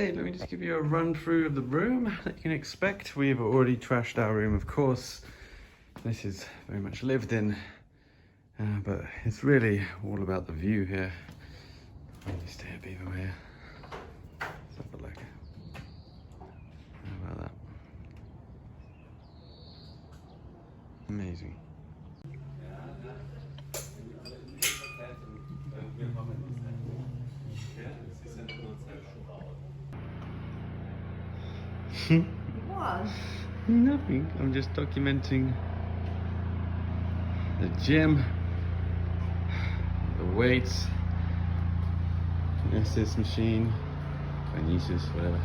Okay, let me just give you a run through of the room that you can expect. We've already trashed our room, of course. This is very much lived in, but it's really all about the view here. When you stay at Viva Mayr. Let's have a look. How about that? Amazing. What? Nothing. I'm just documenting the gym, the weights, kinesis machine, kinesis, whatever.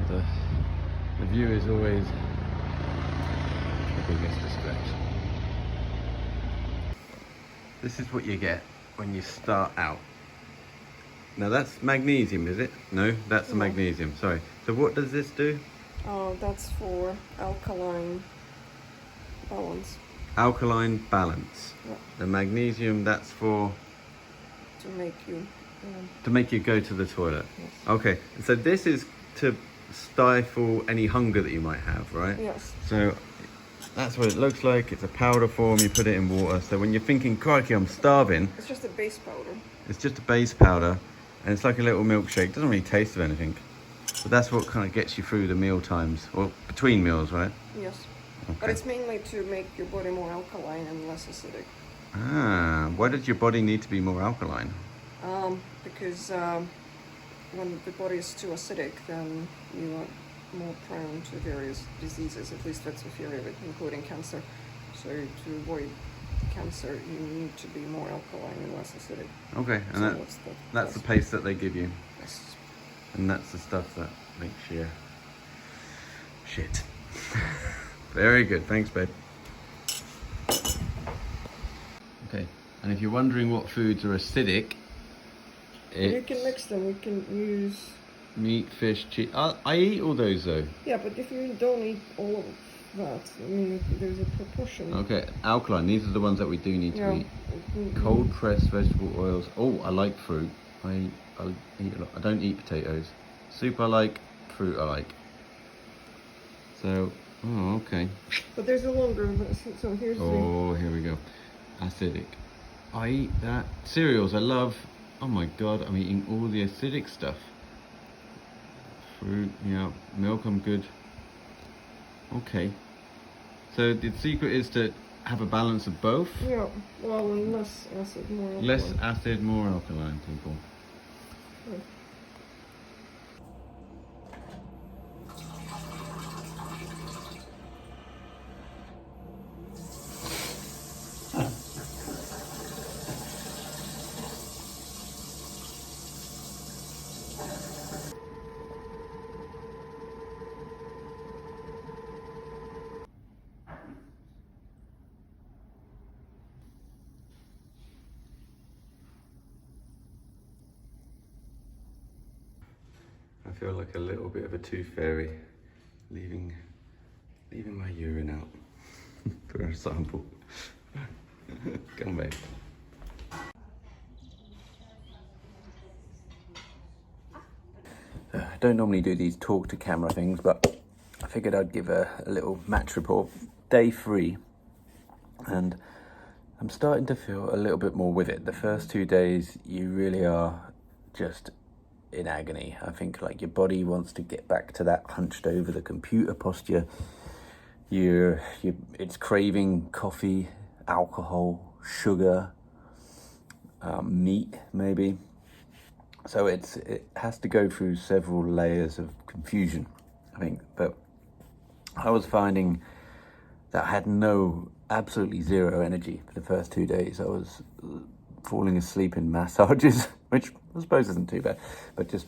The view is always the biggest distraction. This is what you get when you start out. Now that's magnesium, is it? No, that's the magnesium, sorry. So what does this do? Oh, that's for alkaline balance. Alkaline balance. Yeah. The magnesium, that's for? To make you... To make you go to the toilet. Yes. Okay, so this is to stifle any hunger that you might have, right? Yes. So that's what it looks like. It's a powder form, you put it in water. So when you're thinking, crikey, I'm starving. It's just a base powder. It's just a base powder, and it's like a little milkshake. Doesn't really taste of anything. But that's what kind of gets you through the meal times, or between meals, right? Yes. Okay. But it's mainly to make your body more alkaline and less acidic. Ah, why does your body need to be more alkaline? Because when the body is too acidic, then you are more prone to various diseases. At least that's the theory of it, including cancer. So to avoid cancer, you need to be more alkaline and less acidic. Okay, and So that's the paste that they give you. Yes. And that's the stuff that makes you shit. Very good, thanks babe. Okay, and if you're wondering what foods are acidic, You can mix them. You can use... meat, fish, cheese. I eat all those though. Yeah, but if you don't eat all of that, I mean, there's a proportion. Okay, alkaline, these are the ones that we do need to eat. Mm-hmm. Cold pressed vegetable oils. Oh, I like fruit. I'll eat a lot. I don't eat potatoes. Soup I like, fruit I like. So, oh, okay. But there's a longer, so here's Oh, here we go. Acidic. I eat that. Cereals I love. Oh my god, I'm eating all the acidic stuff. Fruit, yeah. Milk I'm good. Okay. So the secret is to have a balance of both? Yeah, well, and less acid, more alkaline. Less acid, more alkaline, people. Yeah. I feel like a little bit of a tooth fairy, leaving my urine out for a sample. Come back. I don't normally do these talk to camera things, but I figured I'd give a little match report. Day 3, and I'm starting to feel a little bit more with it. The first 2 days, you really are just in agony. I think like your body wants to get back to that hunched over the computer posture. It's craving coffee, alcohol, sugar, meat maybe. So it has to go through several layers of confusion, I think. But I was finding that I had absolutely zero energy for the first 2 days. I was falling asleep in massages, which I suppose isn't too bad, but just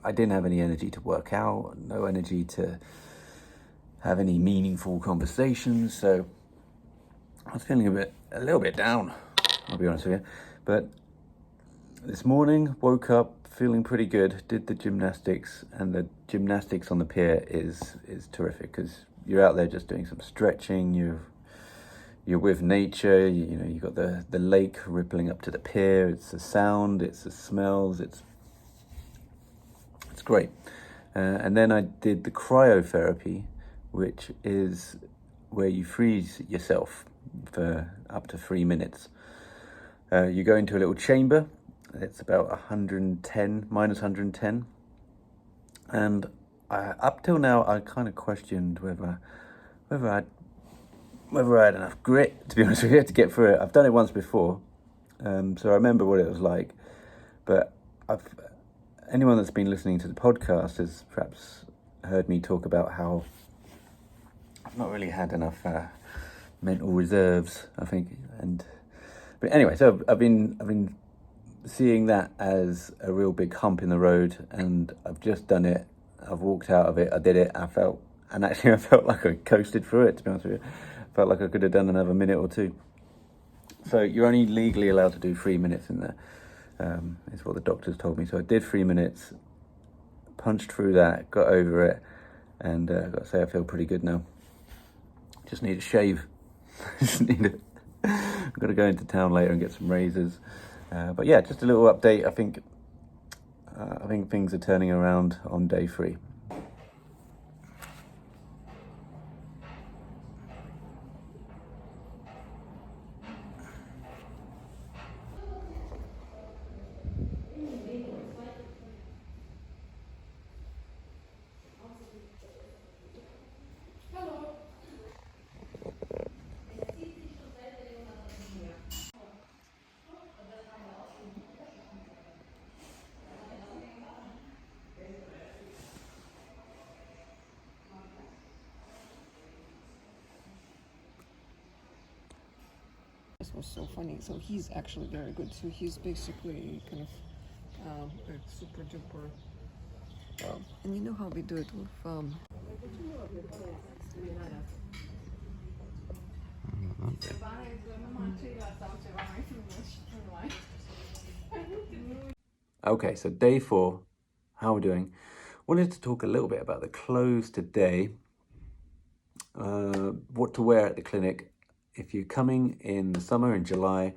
I didn't have any energy to work out, no energy to have any meaningful conversations. So I was feeling a little bit down, I'll be honest with you. But this morning, woke up feeling pretty good, did the gymnastics, and the gymnastics on the pier is terrific because you're out there just doing some stretching, you're with nature, you know, you've got the lake rippling up to the pier, it's the sound, it's the smells, it's It's great. And then I did the cryotherapy, which is where you freeze yourself for up to 3 minutes. You go into a little chamber. It's about 110, minus 110. And up till now, I kind of questioned whether I had enough grit, to be honest with you, to get through it. I've done it once before, so I remember what it was like. But anyone that's been listening to the podcast has perhaps heard me talk about how I've not really had enough mental reserves, I think. But anyway, so I've been seeing that as a real big hump in the road, and I've just done it. I've walked out of it. I did it. I felt like I coasted through it, to be honest with you. I felt like I could have done another minute or two. So you're only legally allowed to do 3 minutes in there, is what the doctors told me. So I did 3 minutes, punched through that, got over it, and I've got to say I feel pretty good now. Just need a shave. I've got to go into town later and get some razors. But yeah, just a little update. I think things are turning around on day 3. This was so funny. So he's actually very good. So he's basically kind of like super duper. And you know how we do it with. Okay, so day 4, how are we doing? Wanted to talk a little bit about the clothes today. What to wear at the clinic. If you're coming in the summer, in July,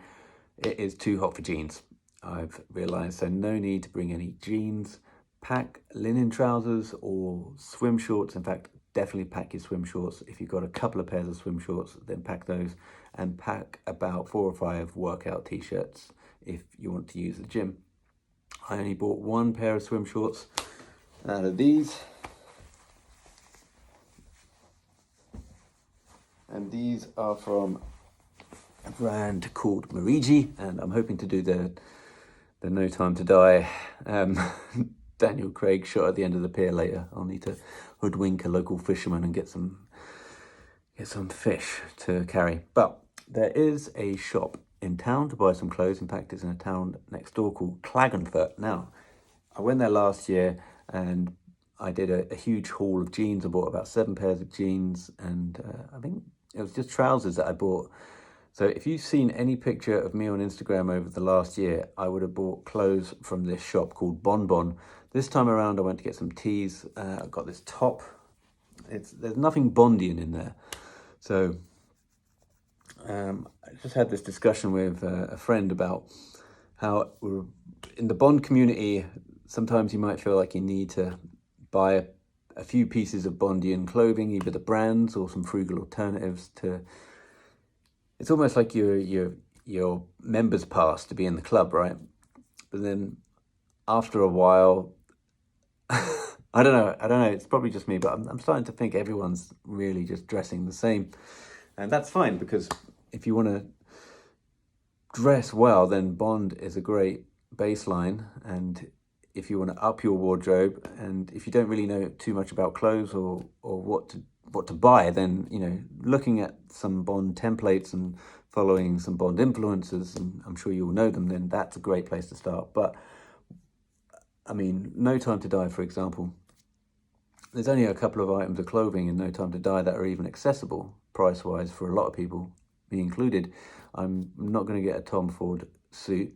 it is too hot for jeans, I've realised, so no need to bring any jeans. Pack linen trousers or swim shorts. In fact, definitely pack your swim shorts. If you've got a couple of pairs of swim shorts, then pack those, and pack about 4 or 5 workout t-shirts if you want to use the gym. I only bought 1 pair of swim shorts out of these. And these are from a brand called Marigi, and I'm hoping to do the No Time to Die Daniel Craig shot at the end of the pier later. I'll need to hoodwink a local fisherman and get some fish to carry. But there is a shop in town to buy some clothes. In fact, it's in a town next door called Klagenfurt. Now, I went there last year and I did a huge haul of jeans. I bought about 7 pairs of jeans, and I think it was just trousers that I bought. So if you've seen any picture of me on Instagram over the last year, I would have bought clothes from this shop called Bon Bon. This time around, I went to get some tees. I got this top. There's nothing Bondian in there. So I just had this discussion with a friend about how in the Bond community, sometimes you might feel like you need to buy a few pieces of Bondian clothing, either the brands or some frugal alternatives to. It's almost like your members pass to be in the club, right? But then after a while, I don't know. It's probably just me, but I'm starting to think everyone's really just dressing the same, and that's fine, because if you want to dress well, then Bond is a great baseline. And if you want to up your wardrobe, and if you don't really know too much about clothes or what to buy, then looking at some Bond templates and following some Bond influencers, and I'm sure you all know them, then that's a great place to start. But I mean, No Time to Die, for example, there's only a couple of items of clothing in No Time to Die that are even accessible price-wise for a lot of people, me included. I'm not going to get a Tom Ford suit.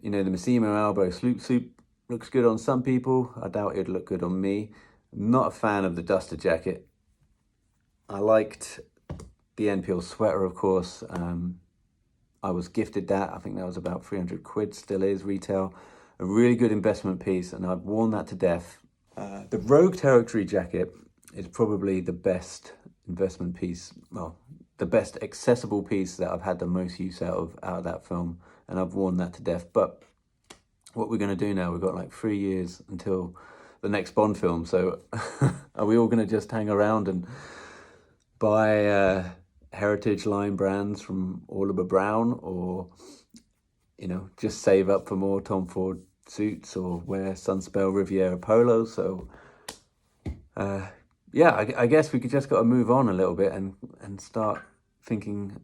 The Massimo Albo sloop suit looks good on some people. I doubt it'd look good on me. I'm not a fan of the duster jacket. I liked the NPL sweater, of course. I was gifted that. I think that was about 300 quid, still is retail. A really good investment piece, and I've worn that to death. The Rogue Territory jacket is probably the best investment piece, well, the best accessible piece that I've had the most use out of that film, and I've worn that to death. But what we're going to do now, we've got like 3 years until the next Bond film, so are we all going to just hang around and buy heritage line brands from Oliver Brown, or just save up for more Tom Ford suits, or wear Sunspell Riviera polos? So I guess we just got to move on a little bit and start thinking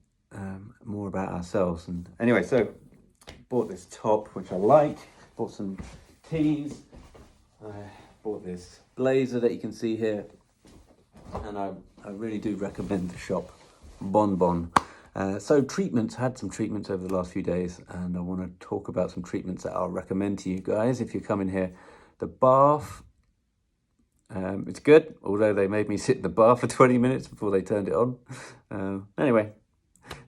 more about ourselves. And anyway, so bought this top, which I like, bought some tees, I bought this blazer that you can see here, and I really do recommend the shop Bon Bon. So treatments, had some treatments over the last few days, and I want to talk about some treatments that I'll recommend to you guys if you're coming here. The bath, it's good, although they made me sit in the bath for 20 minutes before they turned it on. Anyway,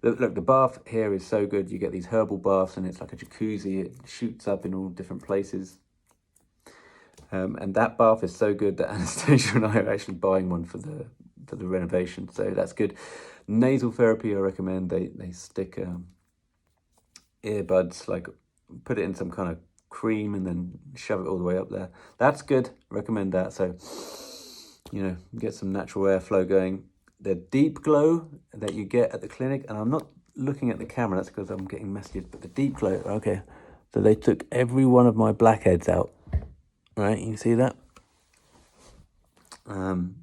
look, the bath here is so good. You get these herbal baths, and it's like a jacuzzi. It shoots up in all different places. And that bath is so good that Anastasia and I are actually buying one for the renovation, so that's good. Nasal Therapy, I recommend. They stick earbuds, like put it in some kind of cream and then shove it all the way up there. That's good, recommend that. So get some natural airflow going. The deep glow that you get at the clinic, and I'm not looking at the camera, that's because I'm getting messages, but the deep glow, okay, so they took every one of my blackheads out, right? You see that?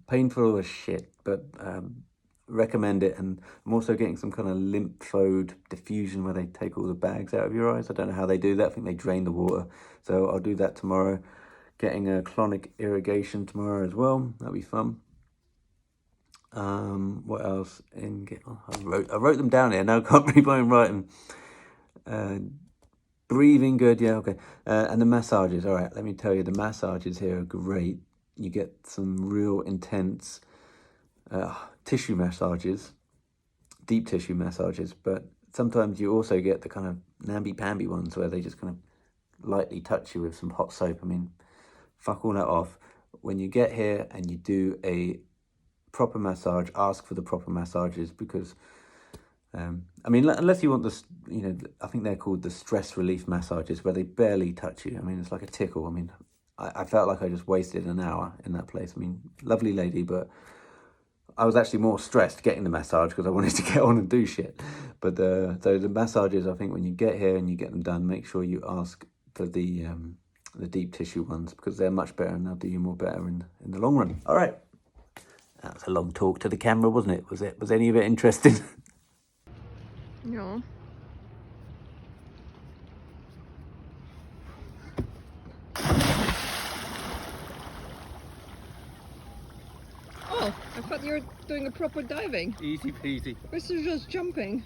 Painful as shit, but recommend it. And I'm also getting some kind of lymph node diffusion where they take all the bags out of your eyes. I don't know how they do that. I think they drain the water, so I'll do that tomorrow. Getting a colonic irrigation tomorrow as well, that'll be fun. What else? I wrote them down here. Now I can't read my own writing. Breathing good, yeah, okay. And the massages, all right, let me tell you, the massages here are great. You get some real intense tissue massages, deep tissue massages, but sometimes you also get the kind of namby-pamby ones where they just kind of lightly touch you with some hot soap. I mean, fuck all that off. When you get here and you do a proper massage, ask for the proper massages, because unless you want this, I think they're called the stress relief massages, where they barely touch you. I mean, it's like a tickle. I mean, I felt like I just wasted an hour in that place. I mean, lovely lady, but I was actually more stressed getting the massage because I wanted to get on and do shit. But so the massages, I think when you get here and you get them done, make sure you ask for the deep tissue ones, because they're much better and they'll do you more better in the long run. All right. That was a long talk to the camera, wasn't it? Was any of it interesting? Yeah. Oh, I thought you were doing a proper diving. Easy peasy. This is just jumping.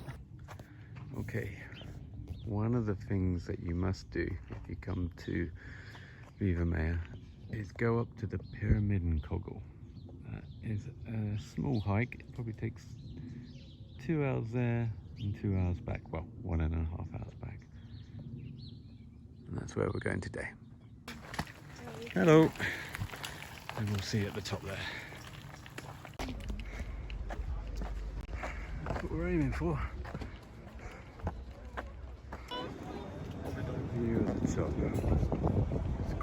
Okay, one of the things that you must do if you come to Viva Mayr is go up to the Pyramidenkogel. That is a small hike. It probably takes 2 hours there and 2 hours back. Well, 1.5 hours back. And that's where we're going today. Hello. And we'll see you at the top there. That's what we're aiming for. View at the top. It's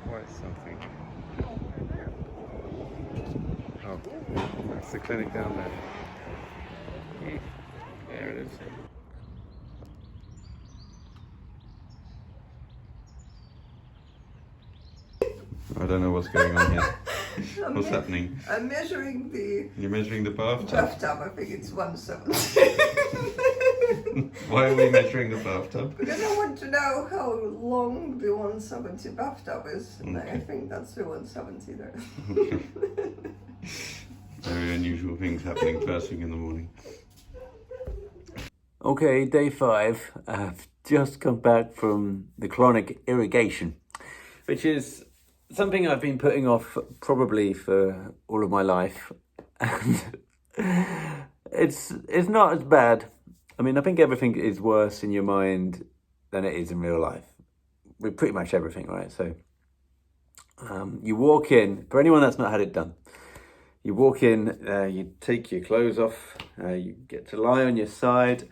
quite something. Oh, that's the clinic down there. There it is. I don't know what's going on here. What's happening? I'm measuring the... You're measuring the bathtub? Bathtub, I think it's 170. Why are we measuring the bathtub? Because I want to know how long the 170 bathtub is. And Okay. I think that's the 170 there. Very unusual things happening first thing in the morning. Okay, day 5. I've just come back from the colonic irrigation, which is something I've been putting off probably for all of my life. And it's not as bad. I mean, I think everything is worse in your mind than it is in real life with pretty much everything, right? So you walk in, for anyone that's not had it done, you walk in, you take your clothes off, you get to lie on your side.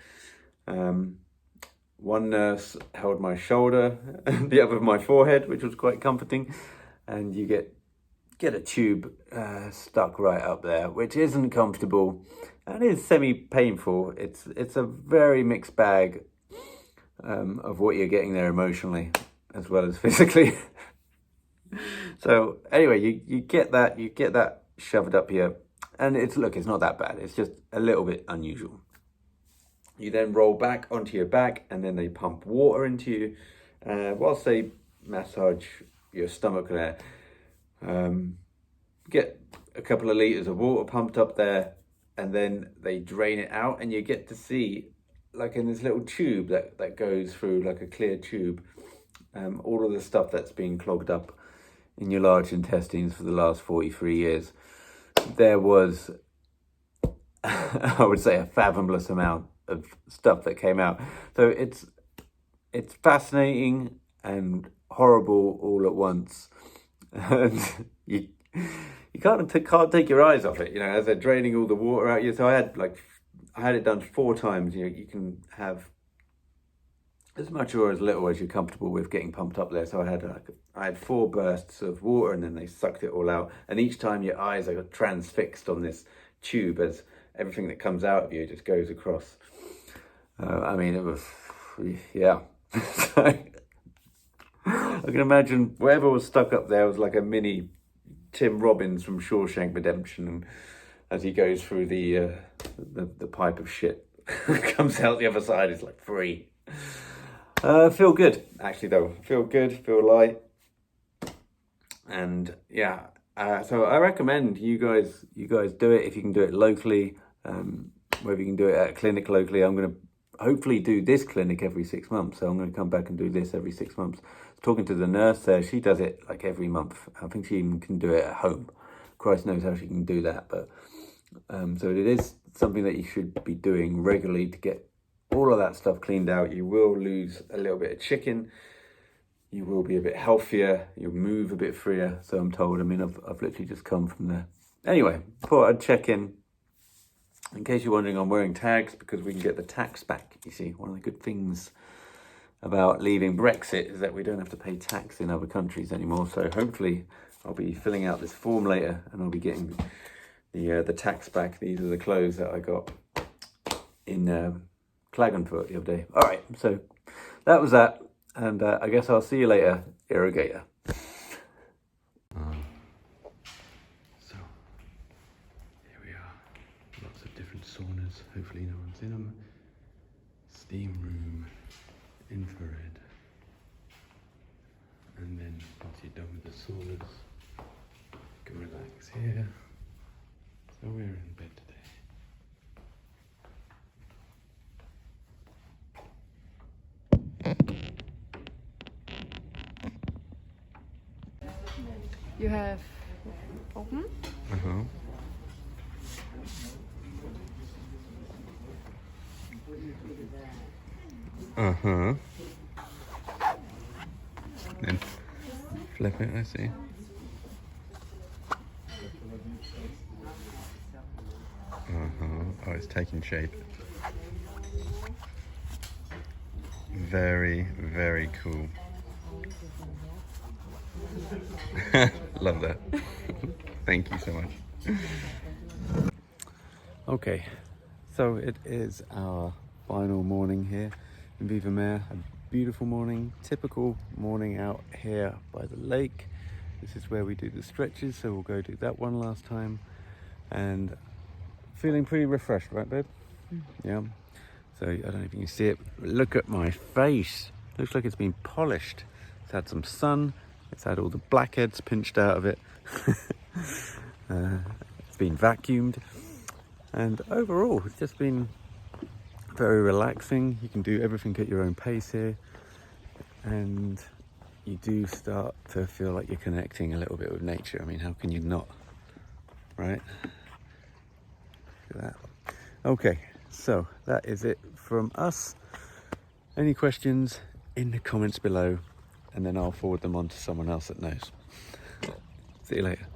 One nurse held my shoulder, the other my forehead, which was quite comforting, and you get a tube stuck right up there, which isn't comfortable and is semi-painful. It's a very mixed bag of what you're getting there emotionally as well as physically. So anyway, you get that shoved up here, and it's not that bad. It's just a little bit unusual. You then roll back onto your back, and then they pump water into you whilst they massage your stomach there. Get a couple of litres of water pumped up there, and then they drain it out, and you get to see, like in this little tube that goes through, like a clear tube, all of the stuff that's been clogged up in your large intestines for the last 43 years. There was, I would say, a fathomless amount of stuff that came out. So it's fascinating and horrible all at once. And you can't take your eyes off it, as they're draining all the water out of you. So I had it done 4 times. You can have as much or as little as you're comfortable with getting pumped up there. So I had 4 bursts of water, and then they sucked it all out. And each time your eyes are transfixed on this tube as everything that comes out of you just goes across. It was, yeah. So, I can imagine whatever was stuck up there was like a mini Tim Robbins from Shawshank Redemption, and as he goes through the pipe of shit, comes out the other side, it's like free. Feel good, actually, though. Feel good, feel light. And yeah, so I recommend you guys do it if you can do it locally, whether you can do it at a clinic locally. I'm going to hopefully do this clinic every 6 months. So I'm going to come back and do this every 6 months. Talking to the nurse there, she does it like every month. I think she even can do it at home. Christ knows how she can do that. But so it is something that you should be doing regularly to get all of that stuff cleaned out. You will lose a little bit of chicken. You will be a bit healthier. You'll move a bit freer. So I'm told. I've literally just come from there. Anyway, thought I'd check in. In case you're wondering, I'm wearing tags because we can get the tax back. You see, one of the good things about leaving Brexit is that we don't have to pay tax in other countries anymore. So hopefully I'll be filling out this form later, and I'll be getting the tax back. These are the clothes that I got in Klagenfurt the other day. All right, so that was that, and I guess I'll see you later, Irrigator. So here we are, lots of different saunas. Hopefully no one's in them. Steam room, infrared, and then once you're done with the saunas, you can relax here. So we're in bed today. You have open? Uh-huh. Uh-huh. Then flip it, I see. Oh, it's taking shape. Very, very cool. Love that. Thank you so much. Okay, so it is our final morning here in Viva Mayr. A beautiful morning, typical morning out here by the lake. This is where we do the stretches, so we'll go do that one last time. And feeling pretty refreshed, right, babe? Yeah. So I don't know if you can see it, but look at my face. Looks like it's been polished. It's had some sun. It's had all the blackheads pinched out of it. It's been vacuumed. And overall, it's just been very relaxing. You can do everything at your own pace here. And you do start to feel like you're connecting a little bit with nature. I mean, how can you not, right? Look at that. Okay, so that is it from us. Any questions, in the comments below, and then I'll forward them on to someone else that knows. See you later.